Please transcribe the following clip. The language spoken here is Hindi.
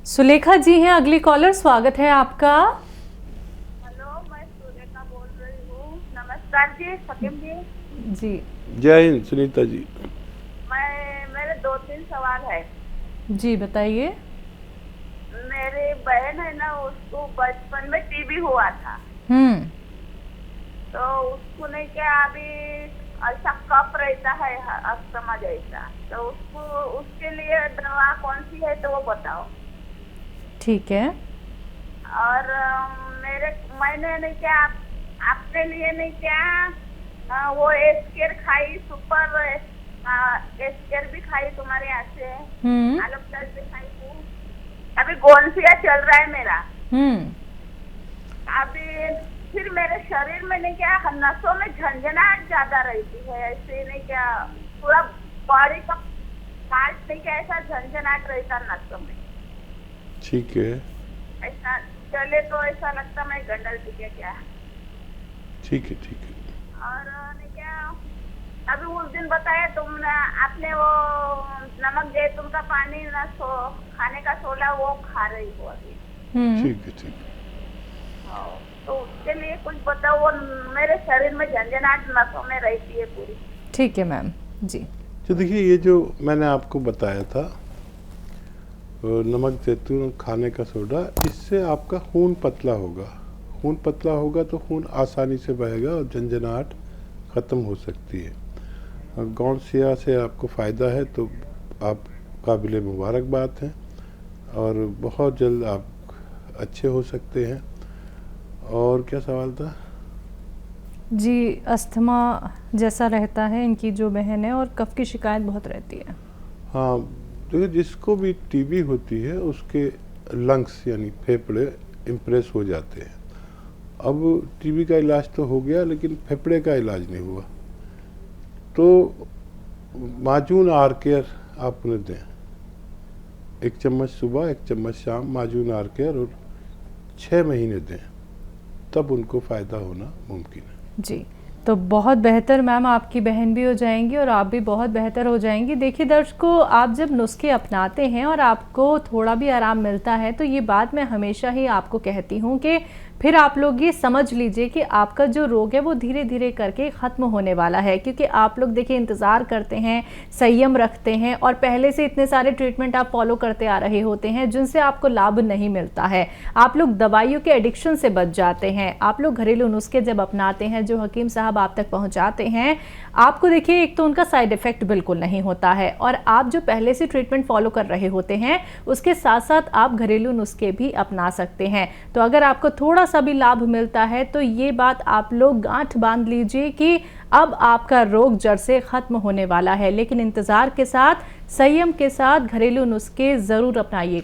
सुलेखा जी हैं अगली कॉलर, स्वागत है आपका। हेलो, मैं सुलेखा बोल रही हूँ। नमस्कार जी, सकीम जी। जी जय हिंद सुनीता जी। मेरे 2-3 सवाल है। जी बताइए। मेरी बहन है ना, उसको बचपन में टीबी हुआ था। तो उसको नहीं क्या अभी ऐसा कफ रहता है, अस्थमा जैसा। तो उसको उसके लिए दवा कौन सी है तो वो बताओ। ठीक है। और मैंने नहीं क्या आपके लिए नहीं क्या वो एस्केर खाई, सुपर एस्केर भी खाई तुम्हारे यहाँ से, आलू प्लस भी खाई हूँ। अभी गोंसिया चल रहा है मेरा। अभी फिर मेरे शरीर में नहीं क्या नसों में झंझनाहट ज्यादा रहती है, ऐसे नहीं क्या पूरा बॉडी का पार्ट नहीं क्या ऐसा झंझनाहट रहता नसों में। ठीक है, ऐसा चले तो ऐसा लगता मैं गंडल टिके क्या। ठीक है, ठीक है। और नहीं क्या अभी उस दिन बताया तुमने, आपने वो नमक जैतून का पानी ना खाने का सोला वो खा रही हो अभी। ठीक है, ठीक है। तो उसके लिए कुछ बताओ। वो मेरे शरीर में झंझनाहट नसों में रहती है पूरी। ठीक है मैम जी। तो देखिए, ये जो मैंने आपको बताया था नमक जैतून खाने का सोडा, इससे आपका खून पतला होगा। खून पतला होगा तो खून आसानी से बहेगा और झंझनाहट ख़त्म हो सकती है। गौरसिया से आपको फ़ायदा है तो आप काबिल मुबारकबाद हैं और बहुत जल्द आप अच्छे हो सकते हैं। और क्या सवाल था? जी, अस्थमा जैसा रहता है इनकी जो बहन है और कफ की शिकायत बहुत रहती है। हाँ, देखिए, जिसको भी टीबी होती है उसके लंग्स यानी फेफड़े इम्प्रेस हो जाते हैं। अब टीबी का इलाज तो हो गया लेकिन फेफड़े का इलाज नहीं हुआ, तो माजून आर केयर आप उन्हें दें। 1 चम्मच सुबह 1 चम्मच शाम माजून आर केयर, और 6 महीने दें, तब उनको फ़ायदा होना मुमकिन है। जी, तो बहुत बेहतर मैम, आपकी बहन भी हो जाएंगी और आप भी बहुत बेहतर हो जाएंगी। देखिए दर्शकों, आप जब नुस्खे अपनाते हैं और आपको थोड़ा भी आराम मिलता है तो ये बात मैं हमेशा ही आपको कहती हूँ कि फिर आप लोग ये समझ लीजिए कि आपका जो रोग है वो धीरे धीरे करके ख़त्म होने वाला है। क्योंकि आप लोग देखिए इंतज़ार करते हैं, संयम रखते हैं और पहले से इतने सारे ट्रीटमेंट आप फॉलो करते आ रहे होते हैं जिनसे आपको लाभ नहीं मिलता है। आप लोग दवाइयों के एडिक्शन से बच जाते हैं। आप लोग घरेलू नुस्खे जब अपनाते हैं जो हकीम साहब आप तक पहुंचाते हैं, आपको देखिए एक तो उनका साइड इफेक्ट बिल्कुल नहीं होता है और आप जो पहले से ट्रीटमेंट फॉलो कर रहे होते हैं उसके साथ साथ आप घरेलू नुस्खे भी अपना सकते हैं। तो अगर आपको थोड़ा सा भी लाभ मिलता है तो ये बात आप लोग गांठ बांध लीजिए कि अब आपका रोग जड़ से खत्म होने वाला है। लेकिन इंतजार के साथ, संयम के साथ घरेलू नुस्खे जरूर अपनाइएगा।